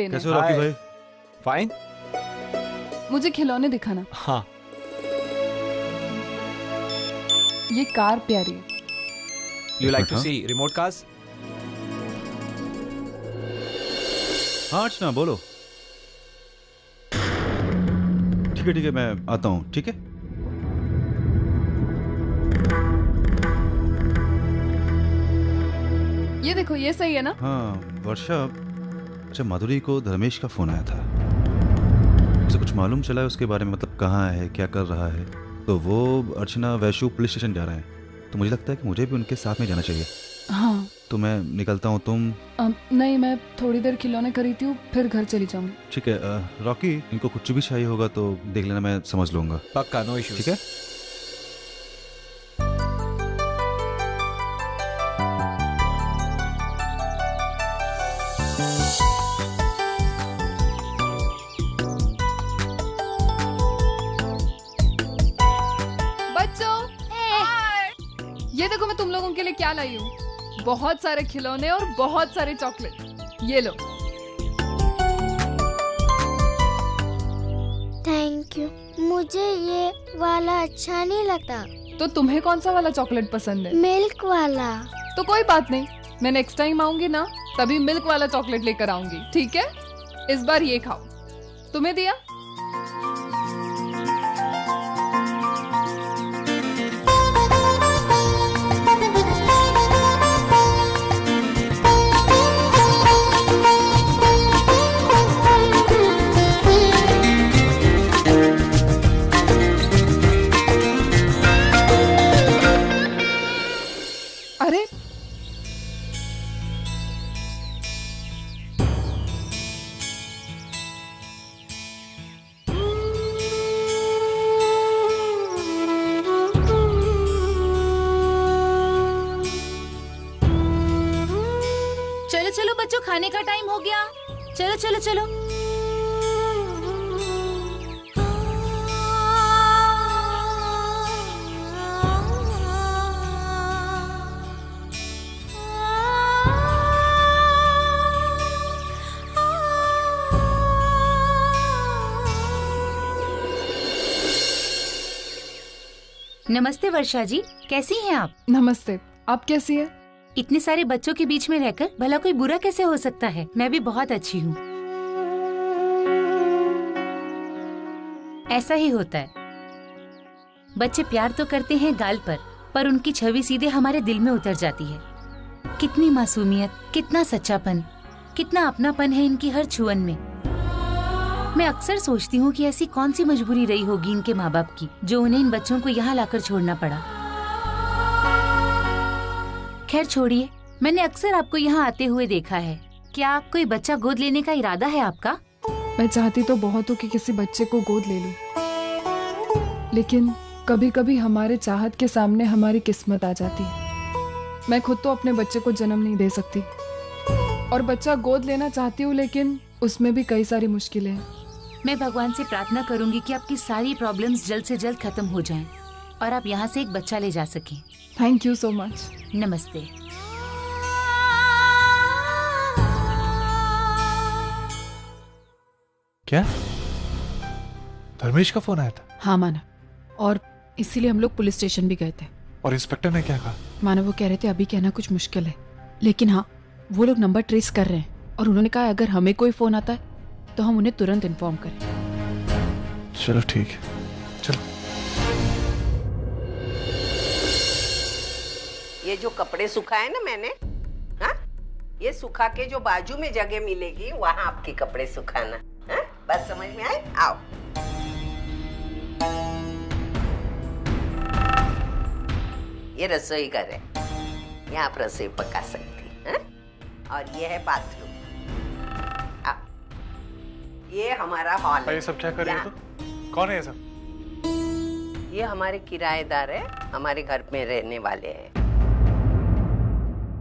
लेने। कैसे हो रॉकी भाई? फाइन। मुझे खिलौने दिखाना। हाँ। ये कार प्यारी है। You like to see remote cars? हाँ अर्चना बोलो। ठीक है मैं आता हूँ। ठीक है ये देखो, ये सही है ना? हाँ वर्षा, अच्छा माधुरी को धर्मेश का फोन आया था, उसे कुछ मालूम चला है उसके बारे में, मतलब कहाँ है, क्या कर रहा है? तो वो अर्चना वैशु पुलिस स्टेशन जा रहे हैं, तो मुझे लगता है कि मुझे भी उनके साथ में जाना चाहिए। हाँ तो मैं निकलता हूँ, तुम? नहीं, मैं थोड़ी देर खिलौने खरीदती हूँ, फिर घर चली जाऊंगी। ठीक है रॉकी, इनको कुछ भी चाहिए होगा तो देख लेना, मैं समझ लूंगा। पक्का, नो इश्यूज। ठीक है। ये देखो मैं तुम लोगों के लिए क्या लाई हूँ, बहुत सारे खिलौने और बहुत सारे चॉकलेट। ये लो। Thank you. मुझे ये वाला अच्छा नहीं लगता। तो तुम्हें कौन सा वाला चॉकलेट पसंद है? मिल्क वाला। तो कोई बात नहीं, मैं नेक्स्ट टाइम आऊंगी ना तभी मिल्क वाला चॉकलेट लेकर आऊंगी, ठीक है? इस बार ये खाओ। तुम्हें दिया? अरे चलो चलो बच्चों, खाने का टाइम हो गया। चलो चलो चलो। नमस्ते वर्षा जी, कैसी हैं आप? नमस्ते, आप कैसी है? इतने सारे बच्चों के बीच में रहकर भला कोई बुरा कैसे हो सकता है? मैं भी बहुत अच्छी हूँ। ऐसा ही होता है, बच्चे प्यार तो करते हैं गाल पर उनकी छवि सीधे हमारे दिल में उतर जाती है। कितनी मासूमियत, कितना सच्चापन, कितना अपनापन है इनकी हर छुअन में। मैं अक्सर सोचती हूँ कि ऐसी कौन सी मजबूरी रही होगी इनके माँ बाप की, जो उन्हें इन बच्चों को यहाँ लाकर छोड़ना पड़ा। खैर छोड़िए, मैंने अक्सर आपको यहाँ आते हुए देखा है। क्या कोई बच्चा गोद लेने का इरादा है आपका? मैं चाहती तो बहुत हूँ कि किसी बच्चे को गोद ले लूं, लेकिन कभी कभी हमारे चाहत के सामने हमारी किस्मत आ जाती है। मैं खुद तो अपने बच्चे को जन्म नहीं दे सकती, और बच्चा गोद लेना चाहती हूँ, लेकिन उसमें भी कई सारी मुश्किलें हैं। मैं भगवान से प्रार्थना करूंगी कि आपकी सारी प्रॉब्लम्स जल्द से जल्द खत्म हो जाएं और आप यहाँ से एक बच्चा ले जा सकें। Thank you so much. नमस्ते। क्या धर्मेश का फोन आया था? हाँ मानव, और इसीलिए हम लोग पुलिस स्टेशन भी गए थे। और इंस्पेक्टर ने क्या कहा? मानव वो कह रहे थे अभी कहना कुछ मुश्किल है, लेकिन हाँ वो लोग नंबर ट्रेस कर रहे हैं, और उन्होंने कहा अगर हमें कोई फोन आता है तो हम उन्हें तुरंत इन्फॉर्म करें। चलो ठीक है, चलो। ये जो कपड़े सुखाए ना मैंने, हाँ, ये सुखा के जो बाजू में जगह मिलेगी वहां आपके कपड़े सुखाना। हाँ? बात समझ में आए? आओ। ये रसोई घर है, यहाँ आप रसोई पका सकती हैं। और ये है बाथरूम। ये हमारा हॉल है। ये सब क्या कर रही है? तो कौन है ये सब? ये हमारे किराएदार है, हमारे घर में रहने वाले हैं।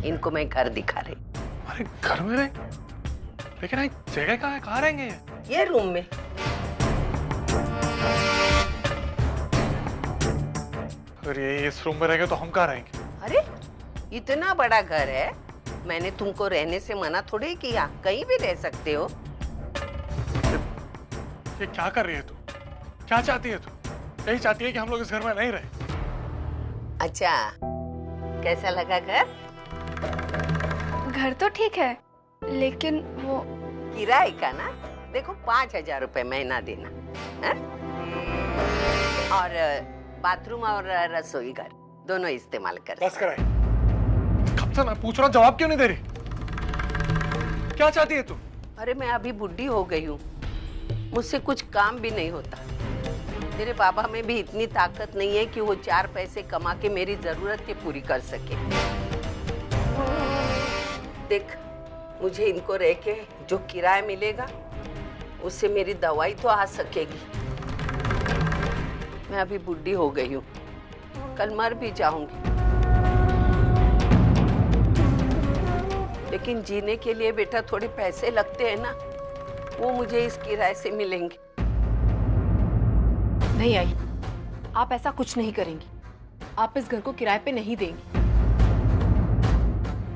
इनको मैं घर दिखा रही। अरे घर में रहे? लेकिन ये जगह कहाँ है? कहाँ रहेंगे ये रूम में। अगर ये इस रूम में रहेंगे तो हम कहाँ रहेंगे? अरे इतना बड़ा घर है, मैंने तुमको रहने से मना थोड़ी किया, कहीं भी रह सकते हो। ये क्या कर रही है तू? क्या चाहती है तू? यही चाहती है कि हम लोग इस घर में नहीं रहे। अच्छा, कैसा लगा घर? घर तो ठीक है, लेकिन वो किराए का ना, देखो 5,000 रुपए महीना देना है? और बाथरूम और रसोई घर दोनों इस्तेमाल कर। बस कराई। कब से मैं पूछ रहा हूँ, जवाब क्यों नहीं दे रही? क्या चाहती है तू? अरे मैं अभी बुढ़ी हो गई हूँ, मुझसे कुछ काम भी नहीं होता। तेरे बाबा में भी इतनी ताकत नहीं है कि वो 4 पैसे कमा के मेरी जरूरतें पूरी कर सके। देख, मुझे इनको रह के जो किराया मिलेगा उससे मेरी दवाई तो आ सकेगी। मैं अभी बुढ़ी हो गई हूँ, कल मर भी जाऊंगी, लेकिन जीने के लिए बेटा थोड़े पैसे लगते हैं ना, वो मुझे इस किराए से मिलेंगे। नहीं आई, आप ऐसा कुछ नहीं करेंगी। आप इस घर को किराए पे नहीं देंगी।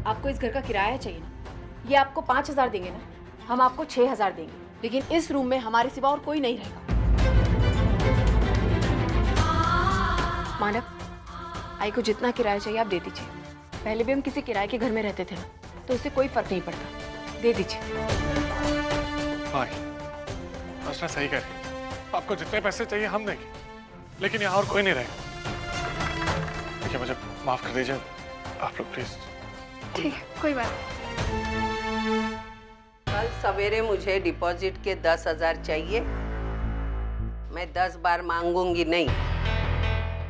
आपको इस घर का किराया चाहिए ना, ये आपको 5,000 देंगे ना, हम आपको 6,000 देंगे, लेकिन इस रूम में हमारे सिवा और कोई नहीं रहेगा। मानव, आई को जितना किराया चाहिए आप दे दीजिए। पहले भी हम किसी किराए के घर में रहते थे ना, तो उससे कोई फर्क नहीं पड़ता। दे दीजिए। अर्चना सही कह रही, आपको जितने पैसे चाहिए हम देंगे, लेकिन यहाँ और कोई नहीं रहेगा। देखिए, मुझे माफ कर दीजिए आप लोग, प्लीज। ठीक है, कोई बात नहीं। कल सवेरे मुझे डिपॉजिट के 10,000 चाहिए। मैं 10 बार मांगूंगी नहीं,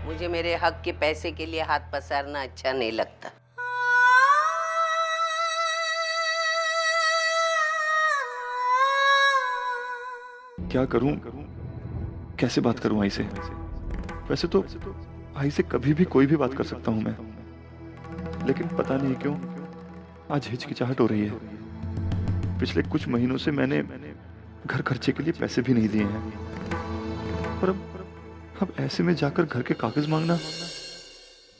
मुझे मेरे हक के पैसे के लिए हाथ पसारना अच्छा नहीं लगता। क्या करूं, कैसे बात करूं आई से? वैसे तो आई से कभी भी कोई भी बात कर सकता हूं मैं, लेकिन पता नहीं क्यों आज हिचकिचाहट हो रही है। पिछले कुछ महीनों से मैंने घर खर्चे के लिए पैसे भी नहीं दिए हैं, और अब ऐसे में जाकर घर के कागज मांगना।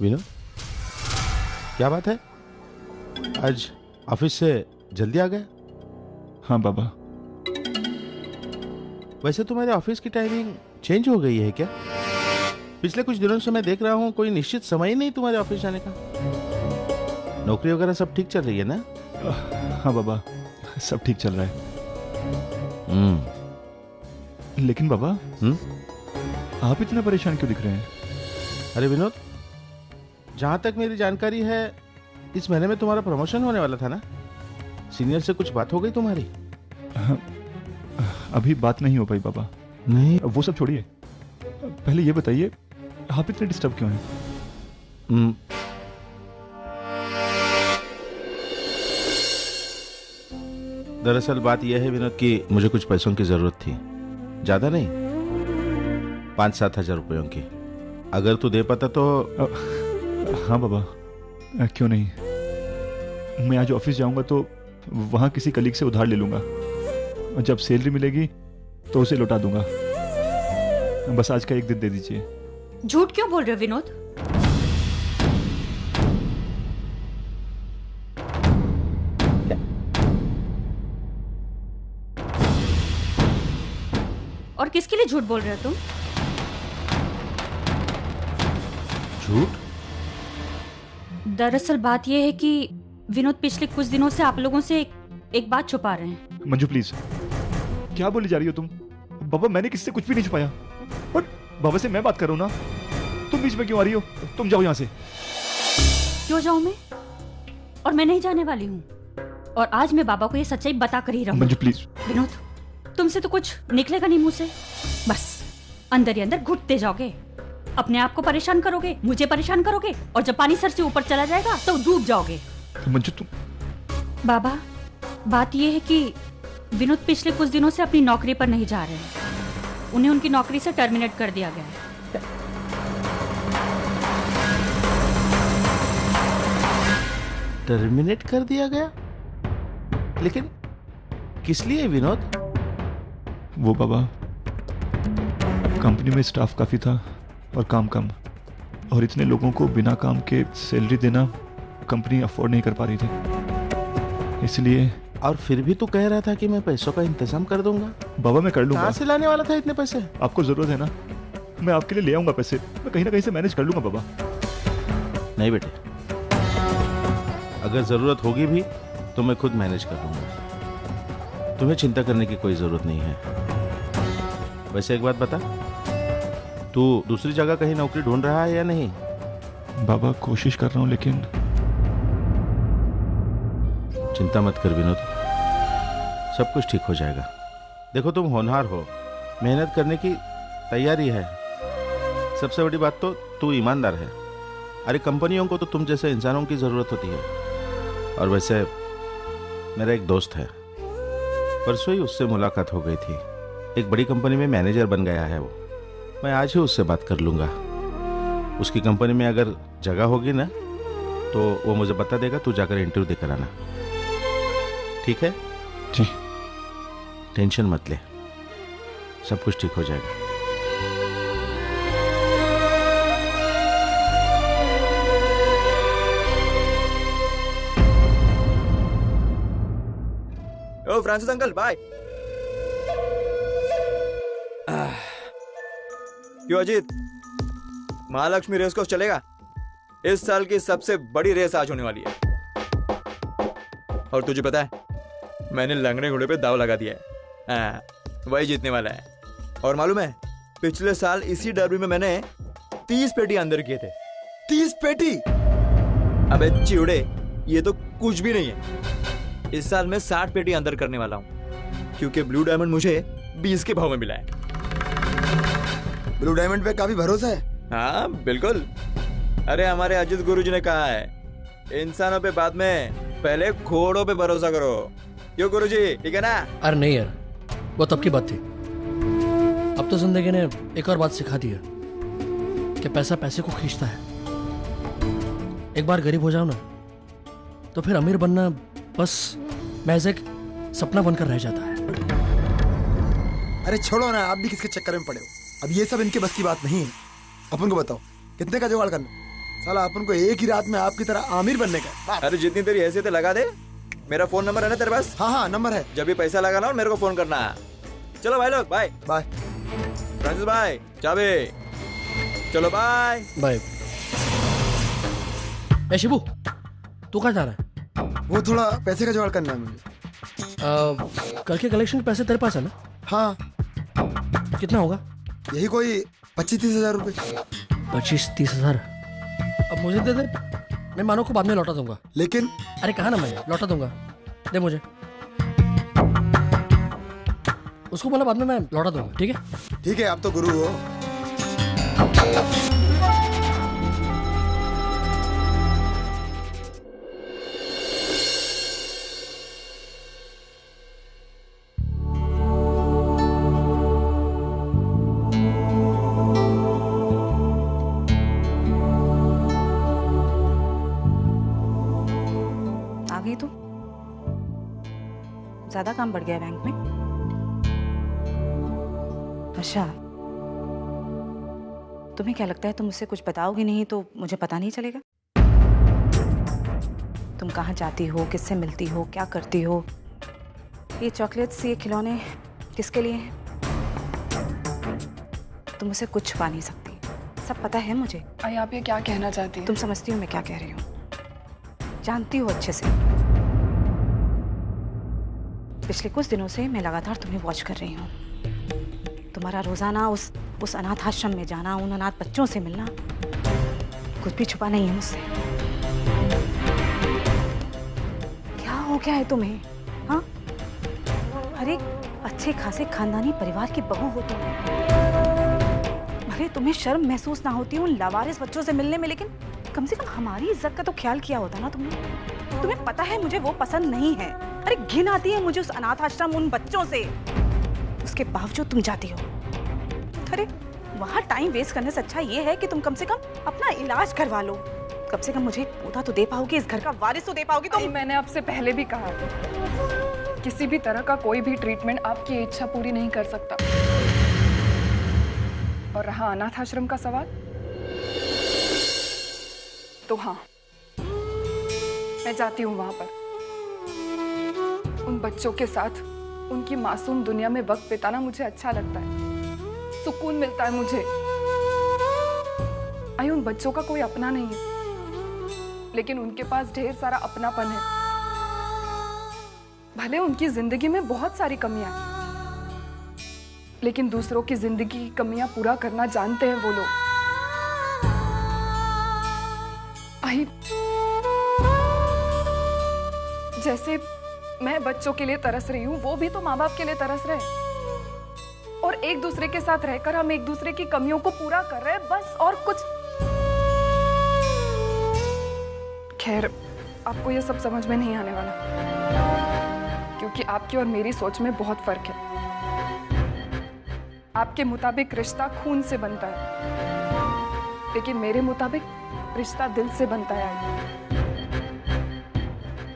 विनोद, क्या बात है? आज ऑफिस से जल्दी आ गया? हाँ बाबा। वैसे तुम्हारे ऑफिस की टाइमिंग चेंज हो गई है क्या? पिछले कुछ दिनों से मैं देख रहा हूँ कोई निश्चित समय ही नहीं तुम्हारे ऑफिस जाने का। नौकरी वगैरह सब ठीक चल रही है ना? हाँ बाबा, सब ठीक चल रहा है। लेकिन बाबा, आप इतना परेशान क्यों दिख रहे हैं? अरे विनोद, जहां तक मेरी जानकारी है इस महीने में तुम्हारा प्रमोशन होने वाला था ना? सीनियर से कुछ बात हो गई तुम्हारी? अभी बात नहीं हो पाई बाबा। नहीं, वो सब छोड़िए, पहले ये बताइए आप इतने डिस्टर्ब क्यों हैं? दरअसल बात यह है विनोद कि मुझे कुछ पैसों की जरूरत थी, ज्यादा नहीं, 5-7 हजार रुपयों की। अगर तू दे पाता तो। हाँ बाबा, क्यों नहीं। मैं आज ऑफिस जाऊंगा तो वहां किसी कलीग से उधार ले लूंगा, और जब सैलरी मिलेगी तो उसे लौटा दूंगा। बस आज का एक दिन दे दीजिए। झूठ क्यों बोल रहे हो विनोद? और किसके लिए झूठ बोल रहे हो तुम? झूठ? दरअसल बात यह है कि विनोद पिछले कुछ दिनों से आप लोगों से एक बात छुपा रहे हैं। मंजू प्लीज, क्या बोली जा रही हो तुम? बाबा, मैंने किसी से कुछ भी नहीं छुपाया। और बाबा से मैं बात कर रहा हूं ना, तुम बीच में क्यों आ रही हो? तुम जाओ यहां से। क्यों जाऊं मैं? और मैं नहीं जाने वाली हूँ, और आज मैं बाबा को ये सच्चाई बता कर ही रहूंगी। मंजू प्लीज। विनोद, तुमसे तो कुछ निकलेगा नहीं मुंह से, बस अंदर ही अंदर घुटते जाओगे, अपने आप को परेशान करोगे, मुझे परेशान करोगे, और जब पानी सर से ऊपर चला जाएगा तो डूब जाओगे। मंजू तुम। बाबा, बात यह है कि विनोद पिछले कुछ दिनों से अपनी नौकरी पर नहीं जा रहे हैं, उन्हें उनकी नौकरी से टर्मिनेट कर दिया गया है। टर्मिनेट कर दिया गया? लेकिन किस लिए विनोद? वो बाबा, कंपनी में स्टाफ काफी था और काम कम, और इतने लोगों को बिना काम के सैलरी देना कंपनी अफोर्ड नहीं कर पा रही थी। इसलिए और फिर भी तू कह रहा था कि मैं पैसों का इंतजाम कर दूंगा। बाबा मैं कर लूंगा। कहाँ से लाने वाला था इतने पैसे? आपको जरूरत है ना, मैं आपके लिए ले आऊंगा पैसे। मैं कहीं ना कहीं से मैनेज कर लूंगा बाबा। नहीं बेटे, अगर जरूरत होगी भी तो मैं खुद मैनेज कर लूंगा। तुम्हें चिंता करने की कोई जरूरत नहीं है। वैसे एक बात बता, तू दूसरी जगह कहीं नौकरी ढूंढ रहा है या नहीं? बाबा कोशिश कर रहा हूँ, लेकिन चिंता मत कर विनोद, सब कुछ ठीक हो जाएगा। देखो तुम होनहार हो, मेहनत करने की तैयारी है। सबसे बड़ी बात तो तू ईमानदार है। अरे कंपनियों को तो तुम जैसे इंसानों की जरूरत होती है। और वैसे मेरा एक दोस्त है, परसों ही उससे मुलाकात हो गई थी। एक बड़ी कंपनी में मैनेजर बन गया है वो। मैं आज ही उससे बात कर लूंगा। उसकी कंपनी में अगर जगह होगी ना तो वो मुझे बता देगा। तू जाकर इंटरव्यू देकर आना, ठीक है? जी। टेंशन मत ले, सब कुछ ठीक हो जाएगा। ओ फ्रांसिस अंकल, बाय। क्यों अजीत, महालक्ष्मी रेस कोर्स चलेगा? इस साल की सबसे बड़ी रेस आज होने वाली है। और तुझे पता है, मैंने लंगड़े घोड़े पे दाव लगा दिया है। वही जीतने वाला है। और मालूम है, पिछले साल इसी डर्बी में मैंने 30 पेटी अंदर किए थे। 30 पेटी! अबे चिड़े, ये तो कुछ भी नहीं है। इस साल मैं 60 पेटी अंदर करने वाला हूँ, क्योंकि ब्लू डायमंड मुझे 20 के भाव में मिला है। ब्लू डायमंड पे काफी भरोसा है। हाँ बिल्कुल। अरे हमारे अजीत गुरुजी ने कहा है, इंसानों पे बाद में, पहले घोड़ों पे भरोसा करो। क्यों गुरुजी, ठीक है ना? अरे नहीं यार, वो तब की बात थी। अब तो जिंदगी ने एक और बात सिखा दी है कि पैसा पैसे को खींचता है। एक बार गरीब हो जाओ ना तो फिर अमीर बनना बस महज एक सपना बनकर रह जाता है। अरे छोड़ो ना, आप भी किसके चक्कर में पड़े हो। अब ये सब इनके बस की बात नहीं है। अपन को बताओ कितने का जुगाड़ करना? साला अपन को एक ही रात में आपकी तरह आमिर बनने का। अरे जितनी तेरी हैसियत है लगा दे। मेरा फोन नंबर है ना तेरे पास? हाँ हाँ नंबर है। जब भी पैसा लगाना हो मेरे को फोन करना। चलो भाई लोग, बाय बाय। फ्रांसिस भाई, चाबी। चलो बाय बाय। ए शिबू, तू कहाँ जा रहा है? वो थोड़ा पैसे का जुगाड़ करना है मुझे। कल के कलेक्शन के पैसे तेरे पास है ना? हाँ। कितना होगा? यही कोई 25-30 हजार रुपए। 25-30 हजार? अब मुझे दे दे, मैं मानो को बाद में लौटा दूंगा। लेकिन अरे कहा ना, मैं लौटा दूंगा, दे मुझे। उसको बोला बाद में मैं लौटा दूंगा, ठीक है? ठीक है, आप तो गुरु हो। ज्यादा काम बढ़ गया बैंक में? अच्छा, तुम्हें क्या लगता है तुम मुझसे कुछ बताओगी नहीं तो मुझे पता नहीं चलेगा? तुम कहाँ जाती हो, किससे मिलती हो, क्या करती हो? ये चॉकलेट्स, ये खिलौने किसके लिए हैं? तुम मुझसे कुछ छुपा नहीं सकती, सब पता है मुझे। आप ये क्या कहना चाहती हैं? तुम समझती हो मैं क्या कह रही हूँ, जानती हो अच्छे से। पिछले कुछ दिनों से मैं लगातार तुम्हें वॉच कर रही हूँ। तुम्हारा रोजाना उस अनाथ आश्रम में जाना, उन अनाथ बच्चों से मिलना, कुछ भी छुपा नहीं है मुझसे। क्या हो गया है तुम्हें? हाँ, अरे अच्छे खासे खानदानी परिवार की बहू हो तुम। भले तुम्हें शर्म महसूस ना होती उन लावारिस बच्चों से मिलने में, लेकिन कम से कम हमारी इज्जत का तो ख्याल किया होता ना तुमने। तुम्हें पता है मुझे वो पसंद नहीं है। अरे घिन आती है मुझे उस अनाथ आश्रम, उन बच्चों से। उसके बावजूद तुम जाती हो। अरे वहां टाइम वेस्ट करने से अच्छा ये है कि तुम कम से कम अपना इलाज करवा लो। कम से कम मुझे पौधा तो दे पाओगी, इस घर का वारिस तो दे पाओगी तुम। मैंने आपसे पहले भी कहा, किसी भी तरह का कोई भी ट्रीटमेंट आपकी इच्छा पूरी नहीं कर सकता। और रहा अनाथ आश्रम का सवाल, तो हाँ, मैं जाती हूँ वहां पर। उन बच्चों के साथ उनकी मासूम दुनिया में वक्त बिताना मुझे अच्छा लगता है, सुकून मिलता है मुझे। आई उन बच्चों का कोई अपना नहीं है, लेकिन उनके पास ढेर सारा अपनापन है। भले उनकी जिंदगी में बहुत सारी कमियां हैं, लेकिन दूसरों की जिंदगी की कमियां पूरा करना जानते हैं वो लोग। आई जैसे मैं बच्चों के लिए तरस रही हूँ, वो भी तो माँ बाप के लिए तरस रहे हैं। और एक दूसरे के साथ रहकर हम एक दूसरे की कमियों को पूरा कर रहे हैं, बस, और कुछ। खैर, आपको ये सब समझ में नहीं आने वाला, क्योंकि आपकी और मेरी सोच में बहुत फर्क है। आपके मुताबिक रिश्ता खून से बनता है, लेकिन मेरे मुताबिक रिश्ता दिल से बनता है।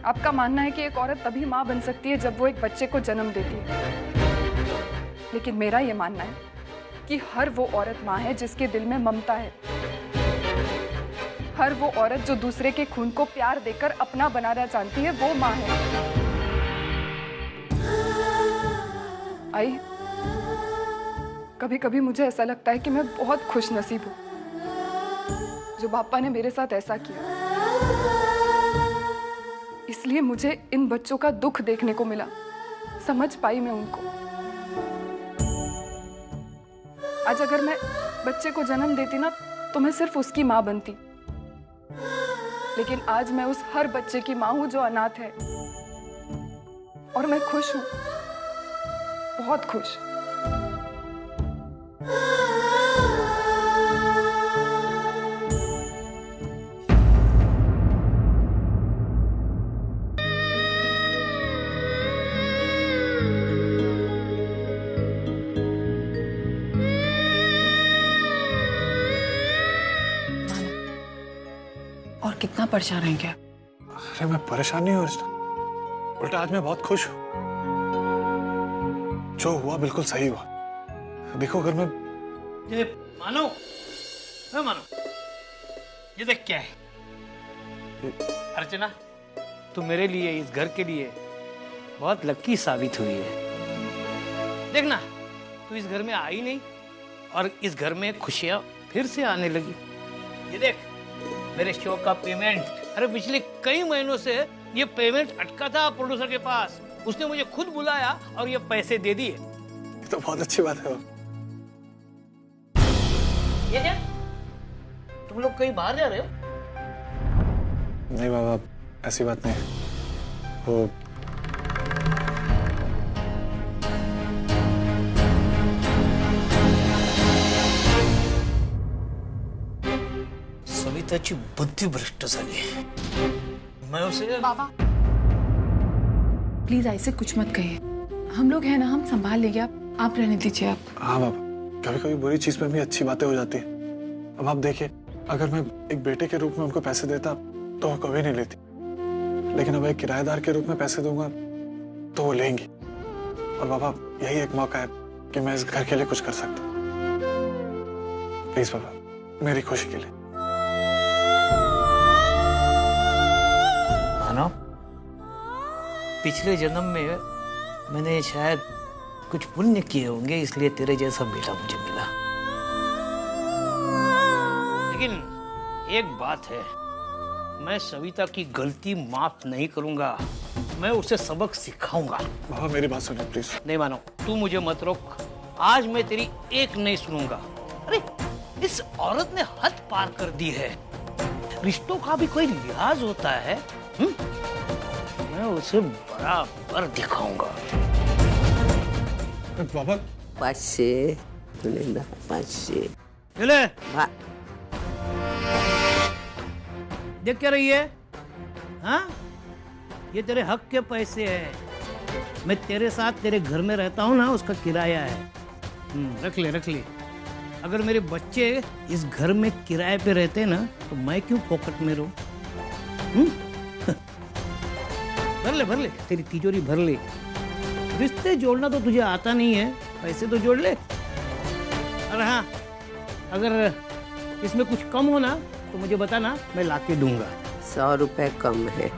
आपका मानना है कि एक औरत तभी माँ बन सकती है जब वो एक बच्चे को जन्म देती है, लेकिन मेरा ये मानना है कि हर वो औरत माँ है जिसके दिल में ममता है। हर वो औरत जो दूसरे के खून को प्यार देकर अपना बनाना चाहती है, वो माँ है। आई, कभी कभी मुझे ऐसा लगता है कि मैं बहुत खुशनसीब हूँ जो बापा ने मेरे साथ ऐसा किया। इसलिए मुझे इन बच्चों का दुख देखने को मिला, समझ पाई मैं उनको। आज अगर मैं बच्चे को जन्म देती ना, तो मैं सिर्फ उसकी माँ बनती, लेकिन आज मैं उस हर बच्चे की माँ हूं जो अनाथ है, और मैं खुश हूं, बहुत खुश। और कितना परेशान रहेंगे आप? अरे मैं परेशान नहीं हूँ, उल्टा आज मैं बहुत खुश हूँ। जो हुआ बिल्कुल सही हुआ। देखो, अगर मैं ये मानो, ये देख क्या है। अर्चना, तू मेरे लिए, इस घर के लिए बहुत लकी साबित हुई है। देखना, तू इस घर में आई नहीं और इस घर में खुशियां फिर से आने लगी। ये देख, मेरे शो का पेमेंट, अरे पिछले कई महीनों से ये पेमेंट अटका था प्रोड्यूसर के पास। उसने मुझे खुद बुलाया और ये पैसे दे दिए। तो बहुत अच्छी बात है। ये क्या? तुम लोग कहीं बाहर जा रहे हो? नहीं बाबा, ऐसी बात नहीं। वो सविताची बुद्धी भ्रष्ट झाली। मैं उसे बाबा प्लीज ऐसे कुछ मत कहिए। हम लोग हैं ना, हम संभाल लेंगे। आप रहने दीजिए। आप हाँ बाबा, कभी कभी बुरी चीज में भी अच्छी बातें हो जाती हैं। अब आप देखिए, अगर मैं एक बेटे के रूप में उनको पैसे देता तो वो कभी नहीं लेती, लेकिन अब एक किराएदार के रूप में पैसे दूंगा तो वो लेंगी। और बाबा, यही एक मौका है कि मैं इस घर के लिए कुछ कर सकता हूँ। प्लीज बाबा, मेरी खुशी के लिए। मानो, पिछले जन्म में मैंने शायद कुछ पुण्य किए होंगे, इसलिए तेरे जैसा बेटा मुझे मिला। लेकिन एक बात है, मैं सविता की गलती माफ नहीं करूंगा। मैं उसे सबक सिखाऊंगा। बाबा, मेरी बात सुनो प्लीज। नहीं मानो, तू मुझे मत रोक। आज मैं तेरी एक नहीं सुनूंगा। अरे, इस औरत ने हद पार कर दी है। रिश्तों का भी कोई लिहाज होता है। मैं उसे बराबर दिखाऊंगा। बाबा, 500 तुले ना, 500 ले। देख क्या रही है? हाँ, ये तेरे हक के पैसे हैं। मैं तेरे साथ तेरे घर में रहता हूँ ना, उसका किराया है। रख ले, रख ले। अगर मेरे बच्चे इस घर में किराए पे रहते ना, तो मैं क्यों पॉकेट में रहूं? भर ले, भर ले, तेरी तिजोरी भर ले। रिश्ते जोड़ना तो तुझे आता नहीं है, पैसे तो जोड़ ले। अरे हाँ, अगर इसमें कुछ कम हो ना तो मुझे बताना, मैं लाके दूंगा। 100 रुपए कम है।